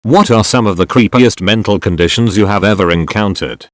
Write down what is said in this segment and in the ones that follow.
What are some of the creepiest mental conditions you have ever encountered?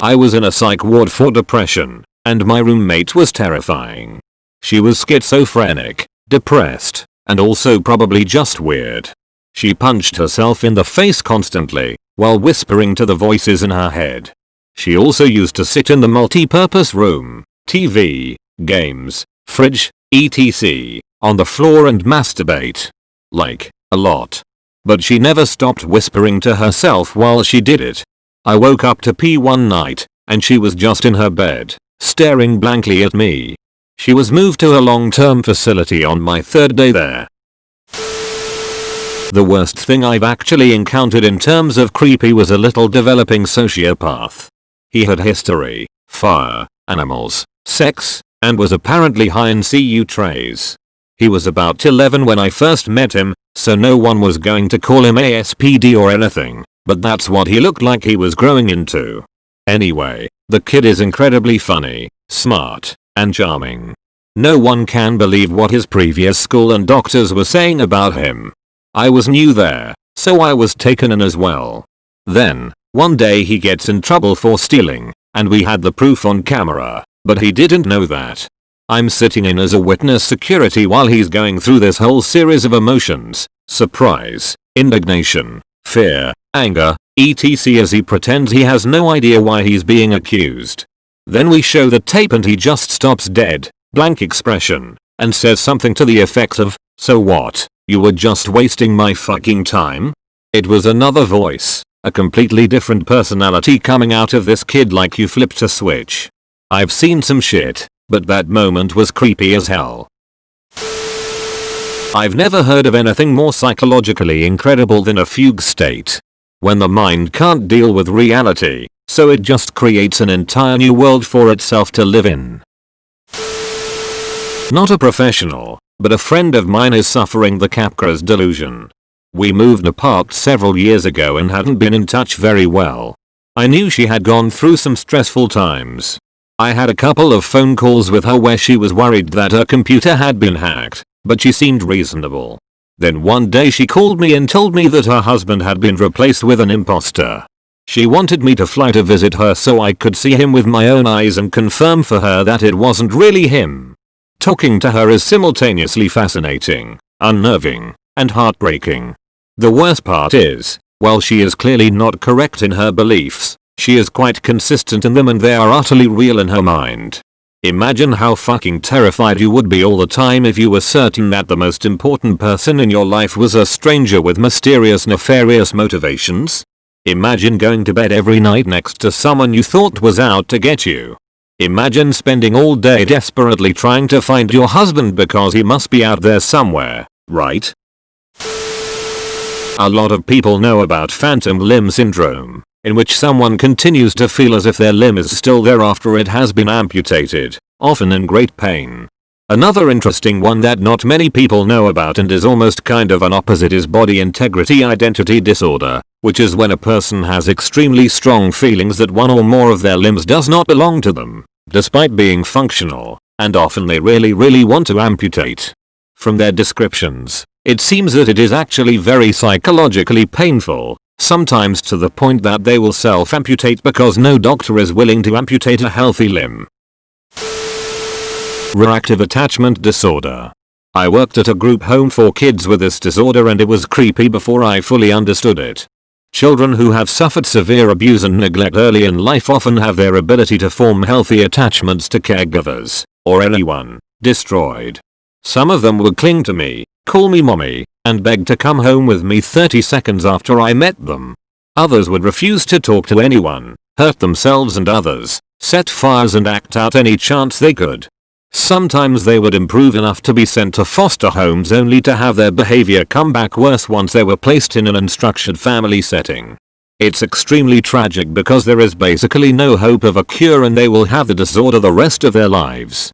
I was in a psych ward for depression, and my roommate was terrifying. She was schizophrenic, depressed, and also probably just weird. She punched herself in the face constantly, while whispering to the voices in her head. She also used to sit in the multi-purpose room, TV, games, fridge, etc., on the floor and masturbate. Like, a lot. But she never stopped whispering to herself while she did it. I woke up to pee one night, and she was just in her bed, staring blankly at me. She was moved to a long-term facility on my third day there. The worst thing I've actually encountered in terms of creepy was a little developing sociopath. He had history, fire, animals, sex, and was apparently high in CU trays. He was about 11 when I first met him, so no one was going to call him ASPD or anything, but that's what he looked like he was growing into. Anyway, the kid is incredibly funny, smart, and charming. No one can believe what his previous school and doctors were saying about him. I was new there, so I was taken in as well. Then, one day he gets in trouble for stealing, and we had the proof on camera, but he didn't know that. I'm sitting in as a witness security while he's going through this whole series of emotions: surprise, indignation, fear, anger, etc. as he pretends he has no idea why he's being accused. Then we show the tape and he just stops dead, blank expression, and says something to the effect of, "So what? You were just wasting my fucking time?" It was another voice, a completely different personality coming out of this kid like you flipped a switch. I've seen some shit, but that moment was creepy as hell. I've never heard of anything more psychologically incredible than a fugue state. When the mind can't deal with reality, so it just creates an entire new world for itself to live in. Not a professional, but a friend of mine is suffering the Capgras delusion. We moved apart several years ago and hadn't been in touch very well. I knew she had gone through some stressful times. I had a couple of phone calls with her where she was worried that her computer had been hacked, but she seemed reasonable. Then one day she called me and told me that her husband had been replaced with an imposter. She wanted me to fly to visit her so I could see him with my own eyes and confirm for her that it wasn't really him. Talking to her is simultaneously fascinating, unnerving, and heartbreaking. The worst part is, while she is clearly not correct in her beliefs, she is quite consistent in them and they are utterly real in her mind. Imagine how fucking terrified you would be all the time if you were certain that the most important person in your life was a stranger with mysterious nefarious motivations. Imagine going to bed every night next to someone you thought was out to get you. Imagine spending all day desperately trying to find your husband because he must be out there somewhere, right? A lot of people know about phantom limb syndrome, in which someone continues to feel as if their limb is still there after it has been amputated, often in great pain. Another interesting one that not many people know about and is almost kind of an opposite is body integrity identity disorder, which is when a person has extremely strong feelings that one or more of their limbs does not belong to them, despite being functional, and often they really want to amputate. From their descriptions, it seems that it is actually very psychologically painful, sometimes to the point that they will self-amputate because no doctor is willing to amputate a healthy limb. Reactive attachment disorder. I worked at a group home for kids with this disorder and it was creepy before I fully understood it. Children who have suffered severe abuse and neglect early in life often have their ability to form healthy attachments to caregivers, or anyone, destroyed. Some of them would cling to me, call me mommy, and beg to come home with me 30 seconds after I met them. Others would refuse to talk to anyone, hurt themselves and others, set fires and act out any chance they could. Sometimes they would improve enough to be sent to foster homes only to have their behavior come back worse once they were placed in an unstructured family setting. It's extremely tragic because there is basically no hope of a cure and they will have the disorder the rest of their lives.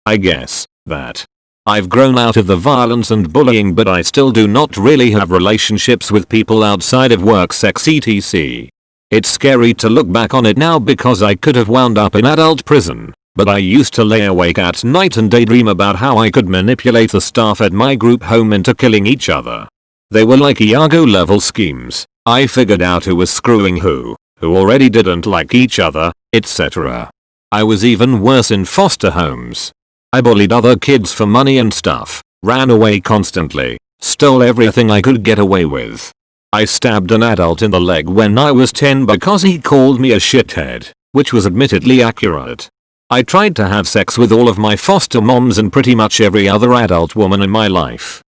I guess, that. I've grown out of the violence and bullying but I still do not really have relationships with people outside of work, sex, etc. It's scary to look back on it now because I could have wound up in adult prison, but I used to lay awake at night and daydream about how I could manipulate the staff at my group home into killing each other. They were like Iago level schemes. I figured out who was screwing who already didn't like each other, etc. I was even worse in foster homes. I bullied other kids for money and stuff, ran away constantly, stole everything I could get away with. I stabbed an adult in the leg when I was 10 because he called me a shithead, which was admittedly accurate. I tried to have sex with all of my foster moms and pretty much every other adult woman in my life.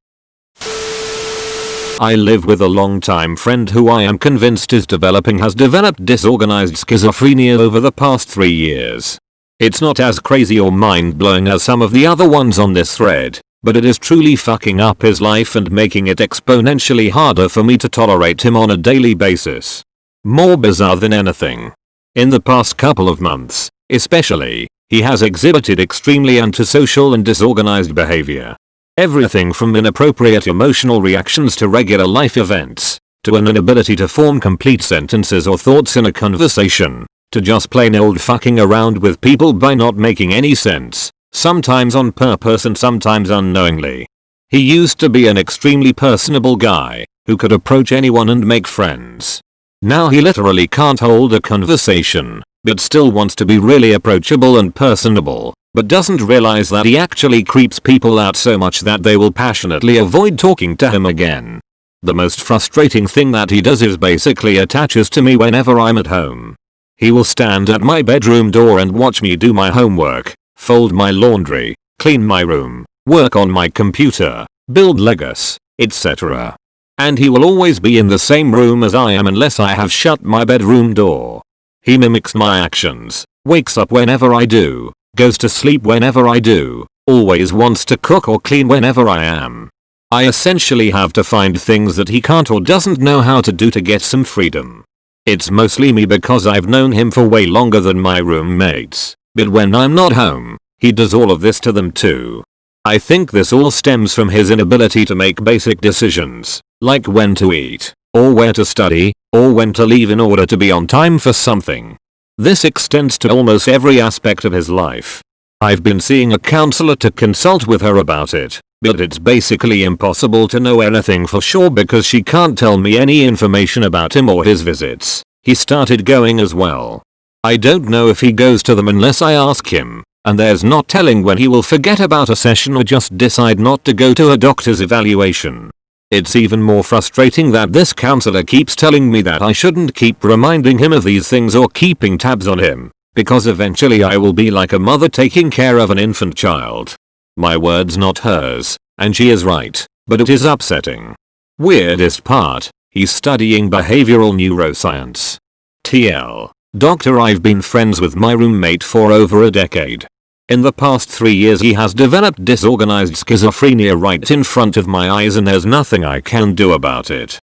I live with a longtime friend who I am convinced has developed disorganized schizophrenia over the past 3 years. It's not as crazy or mind-blowing as some of the other ones on this thread, but it is truly fucking up his life and making it exponentially harder for me to tolerate him on a daily basis. More bizarre than anything. In the past couple of months, especially, he has exhibited extremely antisocial and disorganized behavior. Everything from inappropriate emotional reactions to regular life events, to an inability to form complete sentences or thoughts in a conversation, to just plain old fucking around with people by not making any sense, sometimes on purpose and sometimes unknowingly. He used to be an extremely personable guy, who could approach anyone and make friends. Now he literally can't hold a conversation, but still wants to be really approachable and personable, but doesn't realize that he actually creeps people out so much that they will passionately avoid talking to him again. The most frustrating thing that he does is basically attaches to me whenever I'm at home. He will stand at my bedroom door and watch me do my homework, fold my laundry, clean my room, work on my computer, build Legos, etc. And he will always be in the same room as I am unless I have shut my bedroom door. He mimics my actions, wakes up whenever I do, goes to sleep whenever I do, always wants to cook or clean whenever I am. I essentially have to find things that he can't or doesn't know how to do to get some freedom. It's mostly me because I've known him for way longer than my roommates, but when I'm not home, he does all of this to them too. I think this all stems from his inability to make basic decisions, like when to eat, or where to study, or when to leave in order to be on time for something. This extends to almost every aspect of his life. I've been seeing a counselor to consult with her about it, but it's basically impossible to know anything for sure because she can't tell me any information about him or his visits. He started going as well. I don't know if he goes to them unless I ask him, and there's not telling when he will forget about a session or just decide not to go to a doctor's evaluation. It's even more frustrating that this counselor keeps telling me that I shouldn't keep reminding him of these things or keeping tabs on him, because eventually I will be like a mother taking care of an infant child. My words not hers, and she is right, but it is upsetting. Weirdest part, he's studying behavioral neuroscience. TL. Doctor, I've been friends with my roommate for over a decade. In the past 3 years he has developed disorganized schizophrenia right in front of my eyes and there's nothing I can do about it.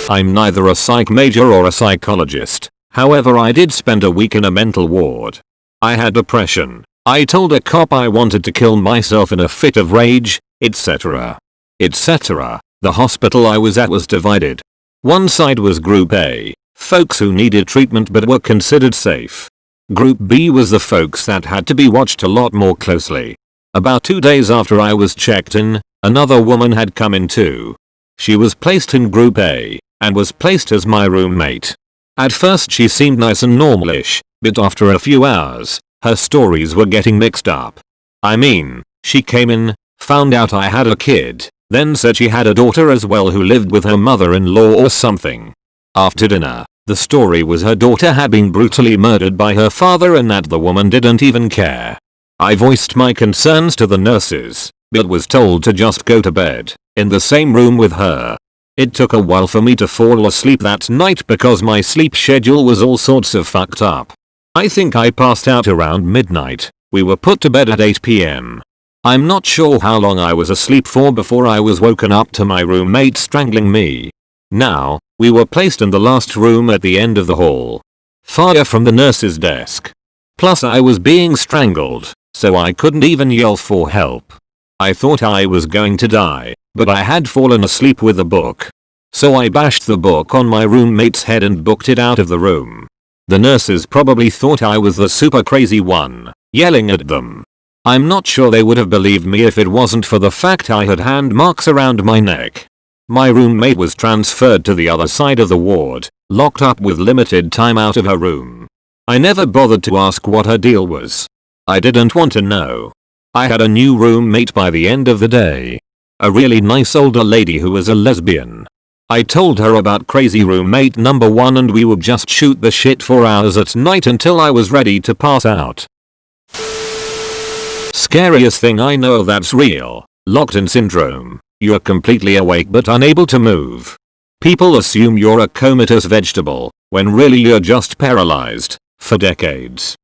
I'm neither a psych major or a psychologist, however I did spend a week in a mental ward. I had depression. I told a cop I wanted to kill myself in a fit of rage, etc. etc. The hospital I was at was divided. One side was Group A, folks who needed treatment but were considered safe. Group B was the folks that had to be watched a lot more closely. About 2 days after I was checked in, another woman had come in too. She was placed in Group A, and was placed as my roommate. At first she seemed nice and normal-ish, but after a few hours, her stories were getting mixed up. I mean, she came in, found out I had a kid, then said she had a daughter as well who lived with her mother-in-law or something. After dinner, the story was her daughter had been brutally murdered by her father and that the woman didn't even care. I voiced my concerns to the nurses, but was told to just go to bed, in the same room with her. It took a while for me to fall asleep that night because my sleep schedule was all sorts of fucked up. I think I passed out around midnight. We were put to bed at 8 PM. I'm not sure how long I was asleep for before I was woken up to my roommate strangling me. Now, we were placed in the last room at the end of the hall, far from the nurse's desk. Plus I was being strangled, so I couldn't even yell for help. I thought I was going to die, but I had fallen asleep with a book. So I bashed the book on my roommate's head and booked it out of the room. The nurses probably thought I was the super crazy one, yelling at them. I'm not sure they would have believed me if it wasn't for the fact I had hand marks around my neck. My roommate was transferred to the other side of the ward, locked up with limited time out of her room. I never bothered to ask what her deal was. I didn't want to know. I had a new roommate by the end of the day. A really nice older lady who was a lesbian. I told her about crazy roommate number 1 and we would just shoot the shit for hours at night until I was ready to pass out. Scariest thing I know that's real. Locked-in syndrome. You're completely awake but unable to move. People assume you're a comatose vegetable, when really you're just paralyzed, for decades.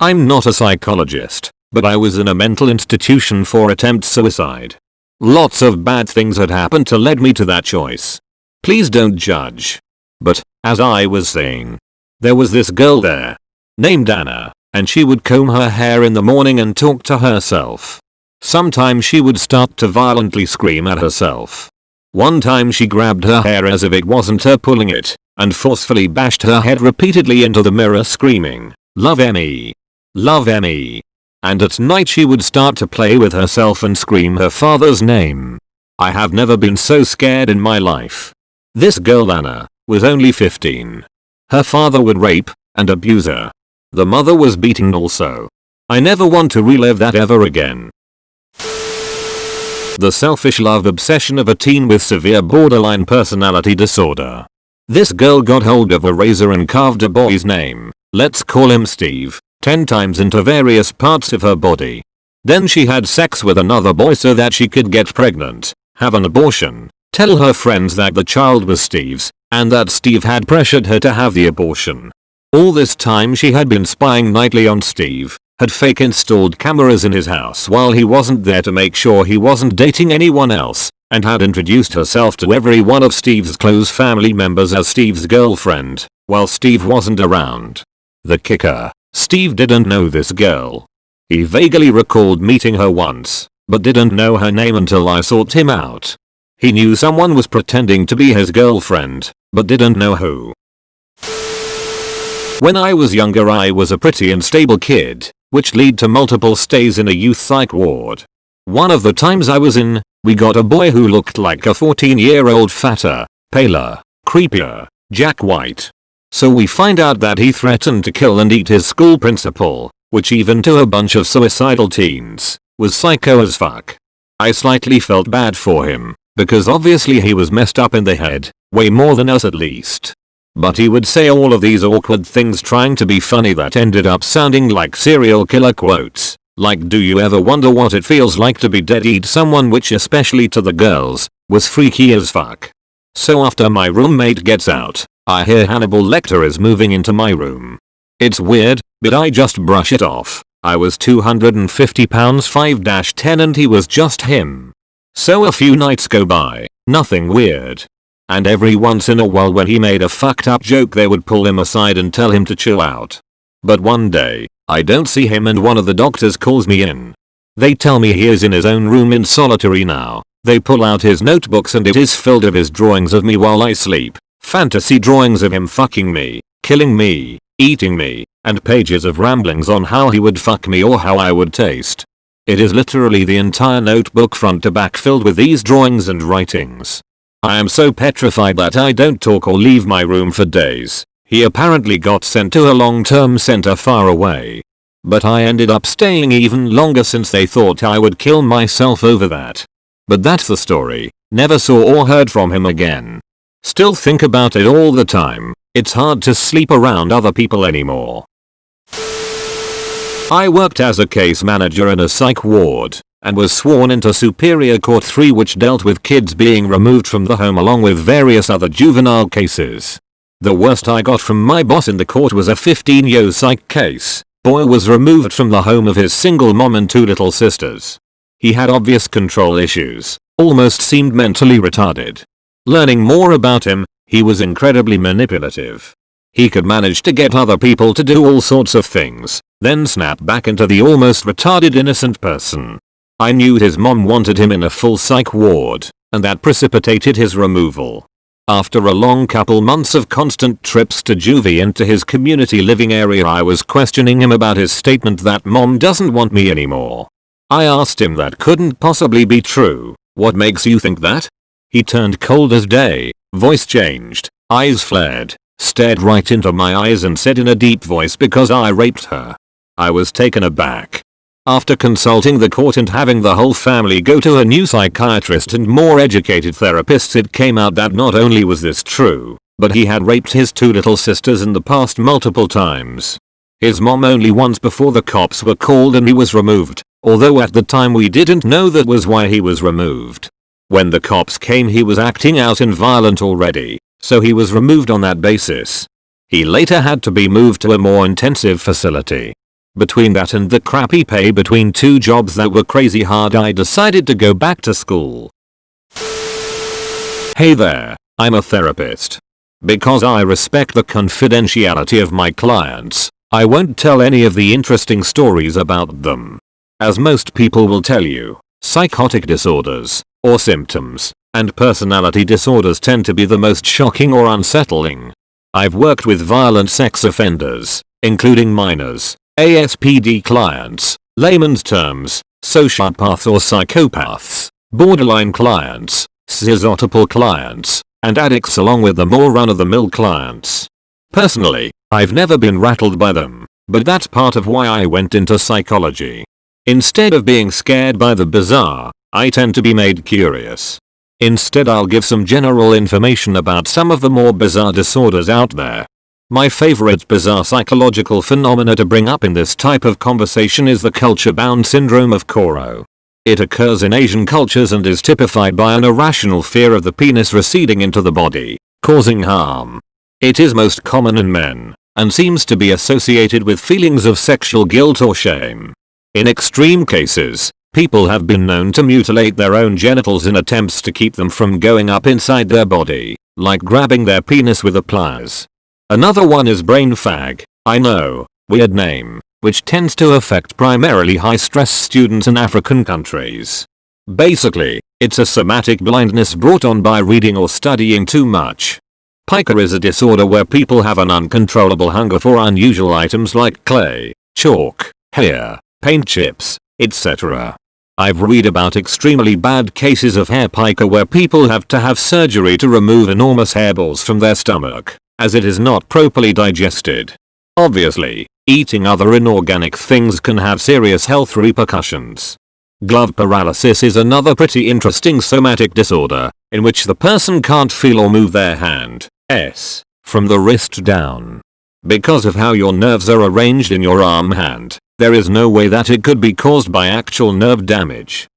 I'm not a psychologist, but I was in a mental institution for attempt suicide. Lots of bad things had happened to lead me to that choice. Please don't judge. But, as I was saying, there was this girl there, named Anna, and she would comb her hair in the morning and talk to herself. Sometimes she would start to violently scream at herself. One time she grabbed her hair as if it wasn't her pulling it, and forcefully bashed her head repeatedly into the mirror screaming, "Love me. Love me." And at night she would start to play with herself and scream her father's name. I have never been so scared in my life. This girl Anna was only 15. Her father would rape and abuse her. The mother was beaten also. I never want to relive that ever again. The selfish love obsession of a teen with severe borderline personality disorder. This girl got hold of a razor and carved a boy's name, let's call him Steve, 10 times into various parts of her body. Then she had sex with another boy so that she could get pregnant, have an abortion, tell her friends that the child was Steve's, and that Steve had pressured her to have the abortion. All this time she had been spying nightly on Steve, had fake installed cameras in his house while he wasn't there to make sure he wasn't dating anyone else, and had introduced herself to every one of Steve's close family members as Steve's girlfriend, while Steve wasn't around. The kicker, Steve didn't know this girl. He vaguely recalled meeting her once, but didn't know her name until I sought him out. He knew someone was pretending to be his girlfriend, but didn't know who. When I was younger I was a pretty unstable kid, which led to multiple stays in a youth psych ward. One of the times I was in, we got a boy who looked like a 14-year-old fatter, paler, creepier, Jack White. So we find out that he threatened to kill and eat his school principal, which even to a bunch of suicidal teens, was psycho as fuck. I slightly felt bad for him, because obviously he was messed up in the head, way more than us at least. But he would say all of these awkward things trying to be funny that ended up sounding like serial killer quotes, like "Do you ever wonder what it feels like to be dead?" Eat someone, which especially to the girls, was freaky as fuck. So after my roommate gets out, I hear Hannibal Lecter is moving into my room. It's weird, but I just brush it off. I was 250 pounds 5-10 and he was just him. So a few nights go by, nothing weird. And every once in a while when he made a fucked up joke they would pull him aside and tell him to chill out. But one day, I don't see him and one of the doctors calls me in. They tell me he is in his own room in solitary now. They pull out his notebooks and it is filled of his drawings of me while I sleep. Fantasy drawings of him fucking me, killing me, eating me, and pages of ramblings on how he would fuck me or how I would taste. It is literally the entire notebook front to back filled with these drawings and writings. I am so petrified that I don't talk or leave my room for days. He apparently got sent to a long-term center far away. But I ended up staying even longer since they thought I would kill myself over that. But that's the story. Never saw or heard from him again. Still think about it all the time. It's hard to sleep around other people anymore. I worked as a case manager in a psych ward, and was sworn into Superior Court 3, which dealt with kids being removed from the home along with various other juvenile cases. The worst I got from my boss in the court was a 15-year psych case. Boy was removed from the home of his single mom and 2 little sisters. He had obvious control issues, almost seemed mentally retarded. Learning more about him, he was incredibly manipulative. He could manage to get other people to do all sorts of things, then snap back into the almost retarded innocent person. I knew his mom wanted him in a full psych ward, and that precipitated his removal. After a long couple months of constant trips to juvie and to his community living area, I was questioning him about his statement that mom doesn't want me anymore. I asked him that couldn't possibly be true. What makes you think that? He turned cold as day, voice changed, eyes flared, stared right into my eyes and said in a deep voice, because I raped her. I was taken aback. After consulting the court and having the whole family go to a new psychiatrist and more educated therapists, it came out that not only was this true, but he had raped his 2 little sisters in the past multiple times. His mom only once before the cops were called and he was removed, although at the time we didn't know that was why he was removed. When the cops came, he was acting out and violent already, so he was removed on that basis. He later had to be moved to a more intensive facility. Between that and the crappy pay between 2 jobs that were crazy hard, I decided to go back to school. Hey there, I'm a therapist. Because I respect the confidentiality of my clients, I won't tell any of the interesting stories about them. As most people will tell you, psychotic disorders, or symptoms, and personality disorders tend to be the most shocking or unsettling. I've worked with violent sex offenders, including minors, ASPD clients, layman's terms, sociopaths or psychopaths, borderline clients, schizotypal clients, and addicts, along with the more run-of-the-mill clients. Personally, I've never been rattled by them, but that's part of why I went into psychology. Instead of being scared by the bizarre, I tend to be made curious. Instead, I'll give some general information about some of the more bizarre disorders out there. My favorite bizarre psychological phenomena to bring up in this type of conversation is the culture-bound syndrome of Koro. It occurs in Asian cultures and is typified by an irrational fear of the penis receding into the body, causing harm. It is most common in men, and seems to be associated with feelings of sexual guilt or shame. In extreme cases, people have been known to mutilate their own genitals in attempts to keep them from going up inside their body, like grabbing their penis with a pliers. Another one is brain fag, I know, weird name, which tends to affect primarily high-stress students in African countries. Basically, it's a somatic blindness brought on by reading or studying too much. Pica is a disorder where people have an uncontrollable hunger for unusual items like clay, chalk, hair, paint chips, etc. I've read about extremely bad cases of hair pica where people have to have surgery to remove enormous hairballs from their stomach, as it is not properly digested. Obviously, eating other inorganic things can have serious health repercussions. Glove paralysis is another pretty interesting somatic disorder, in which the person can't feel or move their hand, from the wrist down. Because of how your nerves are arranged in your arm hand, there is no way that it could be caused by actual nerve damage.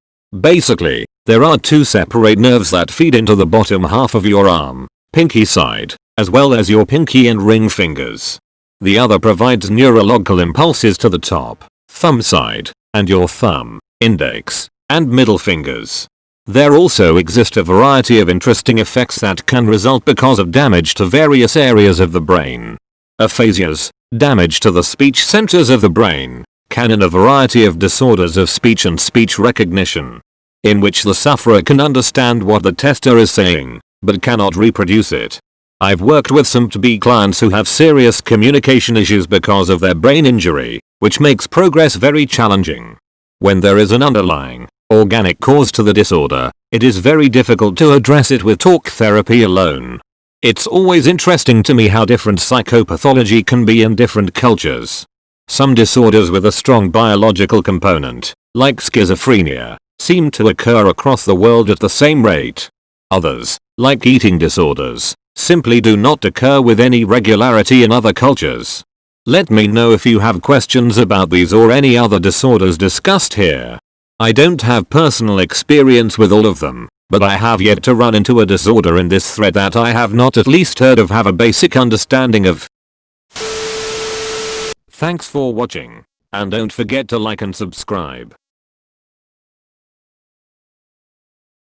Basically, there are 2 separate nerves that feed into the bottom half of your arm, pinky side, as well as your pinky and ring fingers. The other provides neurological impulses to the top, thumb side, and your thumb, index, and middle fingers. There also exist a variety of interesting effects that can result because of damage to various areas of the brain. Aphasias, damage to the speech centers of the brain, can in a variety of disorders of speech and speech recognition, in which the sufferer can understand what the tester is saying, but cannot reproduce it. I've worked with some to-be clients who have serious communication issues because of their brain injury, which makes progress very challenging. When there is an underlying, organic cause to the disorder, it is very difficult to address it with talk therapy alone. It's always interesting to me how different psychopathology can be in different cultures. Some disorders with a strong biological component, like schizophrenia, seem to occur across the world at the same rate. Others, like eating disorders, simply do not occur with any regularity in other cultures. Let me know if you have questions about these or any other disorders discussed here. I don't have personal experience with all of them, but I have yet to run into a disorder in this thread that I have not at least heard of, have a basic understanding of. Thanks for watching, and don't forget to like and subscribe.